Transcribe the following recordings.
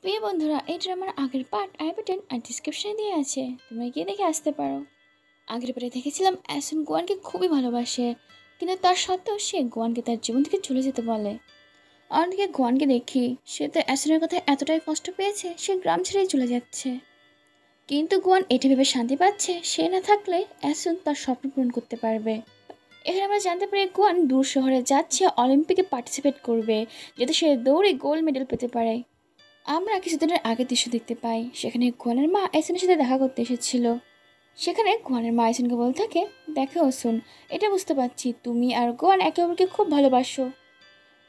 প্রিয় বন্ধুরা, এই ড্রামার আগের পার্ট আই বাটন আর ডিসক্রিপশনে দিয়ে আছে, তোমরা গিয়ে দেখে আসতে পারো। আগের পার্টে দেখেছিলাম অ্যাসুন গোয়ানকে খুবই ভালোবাসে, কিন্তু তার সত্ত্বেও সে গোয়ানকে তার জীবন থেকে চলে যেতে বলে। অন্যদিকে গোয়ানকে দেখি সে তো অ্যাসুনের কথায় এতটাই কষ্ট পেয়েছে সে গ্রাম ছেড়েই চলে যাচ্ছে। কিন্তু গোয়ান এটা ভেবে শান্তি পাচ্ছে সে না থাকলে অ্যাসুন তার স্বপ্ন পূরণ করতে পারবে। এখানে আমরা জানতে পারি গোয়ান দূর শহরে যাচ্ছে অলিম্পিকে পার্টিসিপেট করবে, যাতে সে দৌড়ে গোল্ড মেডেল পেতে পারে। আমরা কিছুদিনের আগের দৃশ্য দেখতে পাই, সেখানে গোয়ানের মা এসনের সাথে দেখা করতে এসেছিল। সেখানে গোয়ানের মা এসনকে বলতে থাকে, দেখো অসুন, এটা বুঝতে পারছি তুমি আর গোয়ান একে অপরকে খুব ভালোবাসো,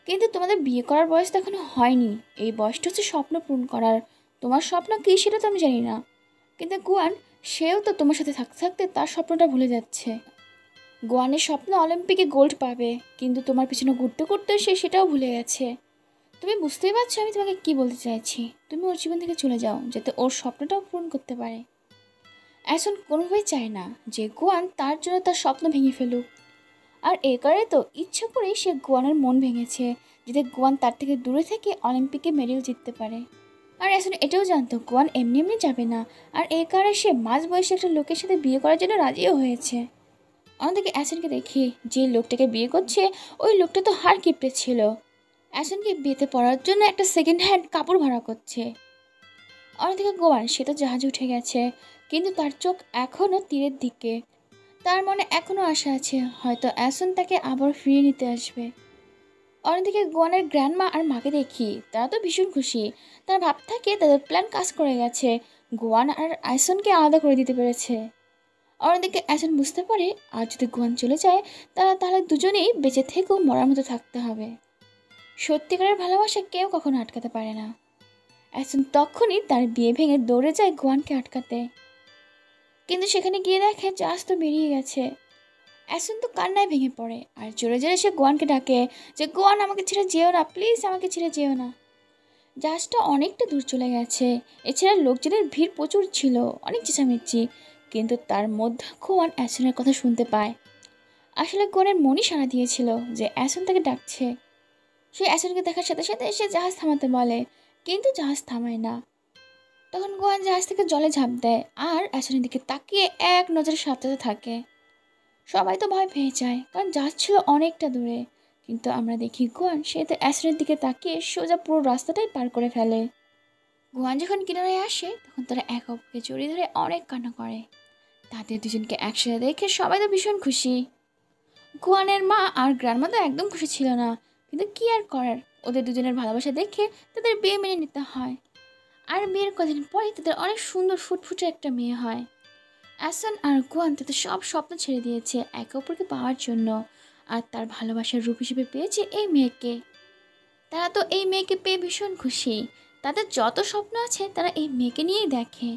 কিন্তু তোমাদের বিয়ে করার বয়স তো এখনো হয়নি। এই বয়সটা হচ্ছে স্বপ্ন পূরণ করার। তোমার স্বপ্ন কী সেটা তো আমি জানি না, কিন্তু গোয়ান সেও তো তোমার সাথে থাকতে থাকতে তার স্বপ্নটা ভুলে যাচ্ছে। গোয়ানের স্বপ্ন অলিম্পিকে গোল্ড পাবে, কিন্তু তোমার পিছনে ঘুরতে ঘুরতে সে সেটাও ভুলে গেছে। তুমি বুঝতেই পারছো আমি তোমাকে কি বলতে চাইছি। তুমি ওর জীবন থেকে চলে যাও, যাতে ওর স্বপ্নটাও পূরণ করতে পারে। এখন কোনোভাবেই চায় না যে গোয়ান তার জন্য তার স্বপ্ন ভেঙে ফেলুক। আর এই কারণে তো ইচ্ছা করেই সে গোয়ানের মন ভেঙেছে, যাতে গোয়ান তার থেকে দূরে থেকে অলিম্পিকে মেডেল জিততে পারে। আর এখন এটাও জানতো গোয়ান এমনি এমনি যাবে না, আর এই কারণে সে মাঝ বয়সে একটা লোকের সাথে বিয়ে করার জন্য রাজিও হয়েছে। অন্যদিকে অ্যাসেনকে দেখি যে লোকটাকে বিয়ে করছে ওই লোকটা তো হার কিপটে ছিল। অ্যাসেনকে বিয়েতে পড়ার জন্য একটা সেকেন্ড হ্যান্ড কাপড় ভাড়া করছে। অন্যদিকে গোয়ান সে তো জাহাজে উঠে গেছে, কিন্তু তার চোখ এখনও তীরের দিকে। তার মনে এখনও আশা আছে হয়তো অ্যাসন তাকে আবার ফিরিয়ে নিতে আসবে। অন্যদিকে গোয়ানের গ্র্যান্ডমা আর মাকে দেখি তারা তো ভীষণ খুশি। তারা ভাব থাকে তাদের প্ল্যান কাজ করে গেছে, গোয়ান আর অ্যাসনকে আলাদা করে দিতে পেরেছে। অন্যদিকে অ্যাসন বুঝতে পারে আর যদি গোয়ান চলে যায় তাহলে দুজনেই বেঁচে থেকেও মরার মতো থাকতে হবে। সত্যিকারের ভালোবাসা কেউ কখনো আটকাতে পারে না। অ্যাসন তখনই তার বিয়ে ভেঙে দৌড়ে যায় গোয়ানকে আটকাতে, কিন্তু সেখানে গিয়ে দেখে জাহাজ তো বেরিয়ে গেছে। অ্যাসন তো কান্নায় ভেঙে পড়ে আর জোরে জোরে সে গোয়ানকে ডাকে যে গোয়ান আমাকে ছেড়ে যেও না, প্লিজ আমাকে ছেড়ে যেও না। জাহাজটা অনেকটা দূর চলে গেছে, এছাড়া লোকজনের ভিড় প্রচুর ছিল, অনেক চেঁচামেচি, কিন্তু তার মধ্যে গোয়ান অ্যাসনের কথা শুনতে পায়। আসলে গোয়ানের মনই সাড়া দিয়েছিল যে অ্যাসন তাকে ডাকছে। সে অ্যাসনকে দেখার সাথে সাথে এসে জাহাজ থামাতে বলে, কিন্তু জাহাজ থামায় না। তখন গোয়ান জাহাজ থেকে জলে ঝাঁপ দেয় আর অ্যাসনের দিকে তাকিয়ে এক নজরে সাঁতরাতে থাকে। সবাই তো ভয় পেয়ে যায়, কারণ জাহাজ ছিল অনেকটা দূরে। কিন্তু আমরা দেখি গোয়ান সে তো অ্যাসনের দিকে তাকিয়ে সোজা পুরো রাস্তাটাই পার করে ফেলে। গোয়ান যখন কিনারায় আসে তখন তারা এক অপরকে জড়িয়ে ধরে অনেক কান্না করে। তাদের দুজনকে একসাথে দেখে সবাই তো ভীষণ খুশি। গোয়ানের মা আর গ্র্যান্ডমা তো একদম খুশি ছিল না, কিন্তু কি আর করার, ওদের দুজনের ভালোবাসা দেখে তাদের বিয়ে মেনে নিতে হয়। আর বিয়ের কদিন পরেই তাদের অনেক সুন্দর ফুটফুটে একটা মেয়ে হয়। অ্যাসন আর গোয়ান তাদের সব স্বপ্ন ছেড়ে দিয়েছে একে অপরকে পাওয়ার জন্য, আর তার ভালোবাসার রূপ হিসেবে পেয়েছে এই মেয়েকে। তারা তো এই মেয়েকে পেয়ে ভীষণ খুশি। তাদের যত স্বপ্ন আছে তারা এই মেয়েকে নিয়েই দেখে।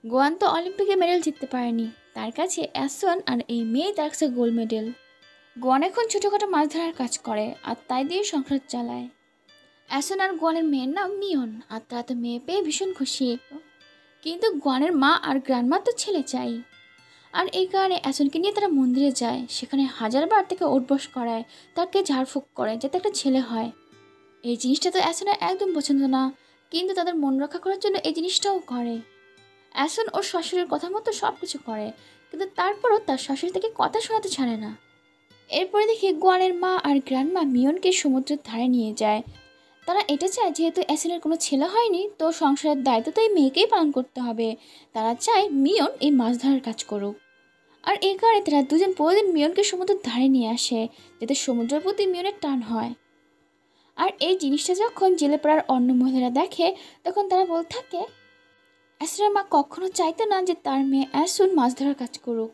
গোয়ান তো অলিম্পিকে মেডেল জিততে পারেনি, তার কাছে অ্যাসন আর এই মেয়ে তার কাছে গোল্ড মেডেল। গোয়ান এখন ছোটোখাটো মাছ ধরার কাজ করে আর তাই দিয়ে সংসার চালায়। অ্যাসন আর গোয়ানের মেয়ের নাম মিয়ন, আর তারা তো মেয়ে পেয়ে ভীষণ খুশি। কিন্তু গোয়ানের মা আর গ্র্যান্ডমা তো ছেলে চাই, আর এই কারণে অ্যাসনকে নিয়ে তারা মন্দিরে যায়, সেখানে হাজারবার তাকে উঠবস করায়, তাকে ঝাড়ফুঁক করে যাতে একটা ছেলে হয়। এই জিনিসটা তো অ্যাসনের একদম পছন্দ না, কিন্তু তাদের মন রক্ষা করার জন্য এই জিনিসটাও করে। অ্যাসন ওর শাশুড়ির কথা মতো সব কিছু করে, কিন্তু তারপরও তার শাশুড়ি থেকে কথা শোনাতে ছাড়ে না। এরপরে দেখি গোয়ানের মা আর গ্র্যান্ডমা মিয়নকে সমুদ্রের ধারে নিয়ে যায়। তারা এটা চায় যেহেতু অ্যাসনের কোনো ছেলে হয়নি তো সংসারের দায়িত্ব তো এই মেয়েকেই পালন করতে হবে। তারা চায় মিয়ন এই মাছ ধরার কাজ করুক, আর এই কারণে তারা দুজন প্রতিদিন মিয়নকে সমুদ্রের ধারে নিয়ে আসে, যাতে সমুদ্রের প্রতি মিয়নের টান হয়। আর এই জিনিসটা যখন জেলেপাড়ার অন্য মহিলারা দেখে তখন তারা বলতে থাকে অ্যাসনের মা কখনো চাইতো না যে তার মেয়ে অ্যাসন মাছ ধরার কাজ করুক।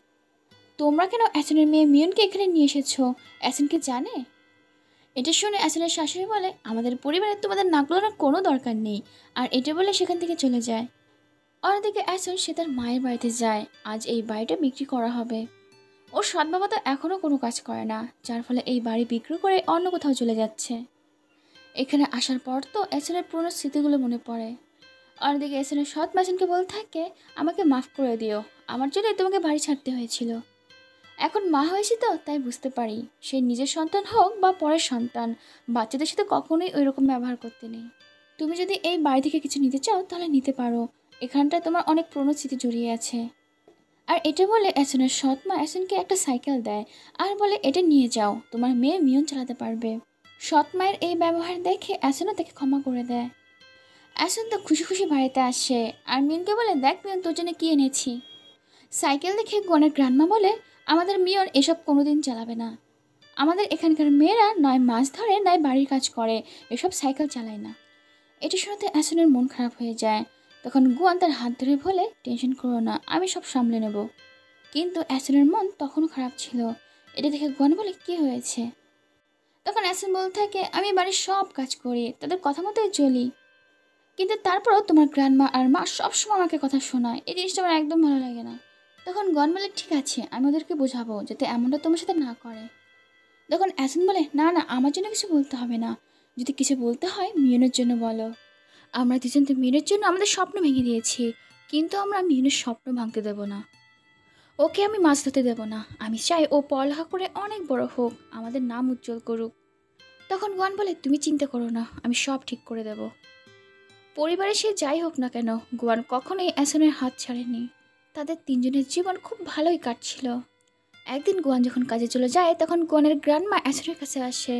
তোমরা কেন অ্যাসনের মেয়ে মিয়নকে এখানে নিয়ে এসেছো? অ্যাসন কি জানে? এটা শুনে অ্যাসনের শাশুড়ি বলে, আমাদের পরিবারে তোমাদের নাক গলানোর কোনো দরকার নেই, আর এটা বলে সেখান থেকে চলে যায়। অন্যদিকে অ্যাসন সে তার মায়ের বাড়িতে যায়, আজ এই বাড়িটা বিক্রি করা হবে। ওর সৎ বাবা তো এখনও কোনো কাজ করে না, যার ফলে এই বাড়ি বিক্রি করে অন্য কোথাও চলে যাচ্ছে। এখানে আসার পর তো অ্যাসনের পুরনো স্মৃতিগুলো মনে পড়ে। অন্যদিকে অ্যাসনের সৎ মাসিনকে বলতে থাকে, আমাকে মাফ করে দিও, আমার জন্যই তোমাকে বাড়ি ছাড়তে হয়েছিল। এখন মা হয়েছি তো তাই বুঝতে পারি সে নিজের সন্তান হোক বা পরের সন্তান, বাচ্চাদের সাথে কখনোই ওই রকম ব্যবহার করতে নেই। তুমি যদি এই বাড়ি থেকে কিছু নিতে চাও তাহলে নিতে পারো, এখানটায় তোমার অনেক পুরনো স্মৃতি জড়িয়ে আছে। আর এটা বলে অ্যাসনের সৎ মা অ্যাসনকে একটা সাইকেল দেয় আর বলে এটা নিয়ে যাও, তোমার মেয়ে মিয়ন চালাতে পারবে। সৎ মায়ের এই ব্যবহার দেখে অ্যাসনও তাকে ক্ষমা করে দেয়। অ্যাসন তো খুশি খুশি বাড়িতে আসে আর মিয়নকে বলে দেখ মিয়ন তোর জন্য কী এনেছি। সাইকেল দেখে গনের গ্রান্ডমা বলে আমাদের মিয়ন এসব কোনোদিন চালাবে না। আমাদের এখানকার মেয়েরা নয় মাছ ধরে নয় বাড়ির কাজ করে, এসব সাইকেল চালায় না। এটা শোনাতে অ্যাসনের মন খারাপ হয়ে যায়। তখন গুয়ান তার হাত ধরে বলে টেনশন করো না, আমি সব সামলে নেব। কিন্তু অ্যাসনের মন তখনও খারাপ ছিল। এটা দেখে গুয়ান বলে কী হয়েছে? তখন অ্যাসন বলতে থাকে আমি বাড়ির সব কাজ করি, তাদের কথা মতোই চলি, কিন্তু তারপরও তোমার গ্র্যান্ডমা আর মা সবসময় আমাকে কথা শোনায়, এই জিনিসটা আমার একদম ভালো লাগে না। তখন গন বলে ঠিক আছে আমি ওদেরকে বোঝাবো যাতে এমনটা তোমার সাথে না করে। তখন অ্যাসন বলে না না, আমার জন্য কিছু বলতে হবে না, যদি কিছু বলতে হয় মিয়নের জন্য বলো। আমরা দুজন তো মিয়নের জন্য আমাদের স্বপ্ন ভেঙে দিয়েছি, কিন্তু আমরা মিয়নের স্বপ্ন ভাঙতে দেব না। ওকে আমি মাছ ধরতে দেব না, আমি চাই ও পড়ালেখা করে অনেক বড় হোক, আমাদের নাম উজ্জ্বল করুক। তখন গন বলে তুমি চিন্তা করো না, আমি সব ঠিক করে দেব। পরিবারে সে যাই হোক না কেন গোয়ান কখনোই অ্যাসনের হাত ছাড়েনি। তাদের তিনজনের জীবন খুব ভালোই কাটছিল। একদিন গোয়ান যখন কাজে চলে যায় তখন গোয়ানের গ্র্যান্ডমা অ্যাসনের কাছে আসে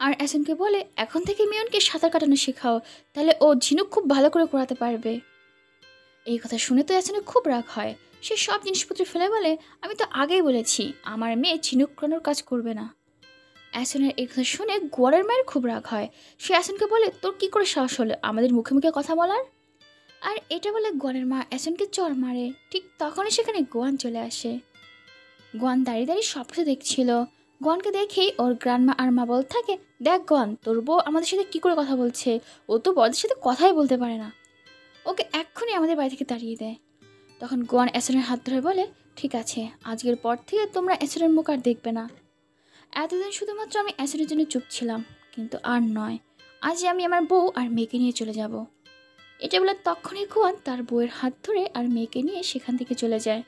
আর অ্যাসনকে বলে এখন থেকে মিয়নকে সাঁতার কাটানো শেখাও, তাহলে ও ঝিনুক খুব ভালো করে করাতে পারবে। এই কথা শুনে তো অ্যাসনের খুব রাগ হয়। সে সব জিনিসপত্র ফেলে বলে আমি তো আগেই বলেছি আমার মেয়ে ঝিনুক করানোর কাজ করবে না। অ্যাসনের এই কথা শুনে গোয়ানের মায়ের খুব রাগ হয়। সে অ্যাসনকে বলে তোর কি করে সাহস হলো আমাদের মুখে মুখে কথা বলার। আর এটা বলে গোয়ানের মা অ্যাসনকে চড় মারে। ঠিক তখনই সেখানে গোয়ান চলে আসে। গোয়ান দাঁড়িয়ে দাঁড়িয়ে সব কিছু দেখছিল। গোয়ানকে দেখেই ওর গ্র্যান্ডমা আর মা বলতে থাকে দেখ গোয়ান তোর বউ আমাদের সাথে কী করে কথা বলছে, ও তো বড়দের সাথে কথাই বলতে পারে না, ওকে এক্ষুনি আমাদের বাড়ি থেকে তাড়িয়ে দেয়। তখন গোয়ান অ্যাসনের হাত ধরে বলে ঠিক আছে, আজকের পর থেকে তোমরা অ্যাসনের মুখ আর দেখবে না। এতদিন শুধুমাত্র আমি অ্যাসনের জন্য চুপ ছিলাম, কিন্তু আর নয়, আজ আমি আমার বউ আর মেয়েকে নিয়ে চলে যাব। এটা বলে তখনই গোয়ান তার বউয়ের হাত ধরে আর মেয়েকে নিয়ে সেখান থেকে চলে যায়।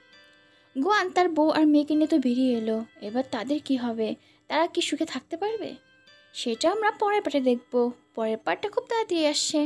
গোয়ান তার বউ আর মেয়েকে নিয়ে তো বেরিয়ে এলো, এবার তাদের কি হবে, তারা কি সুখে থাকতে পারবে? সেটা আমরা পরের পার্টে দেখব। পরের পার্টটা খুব তাড়াতাড়ি আসছে।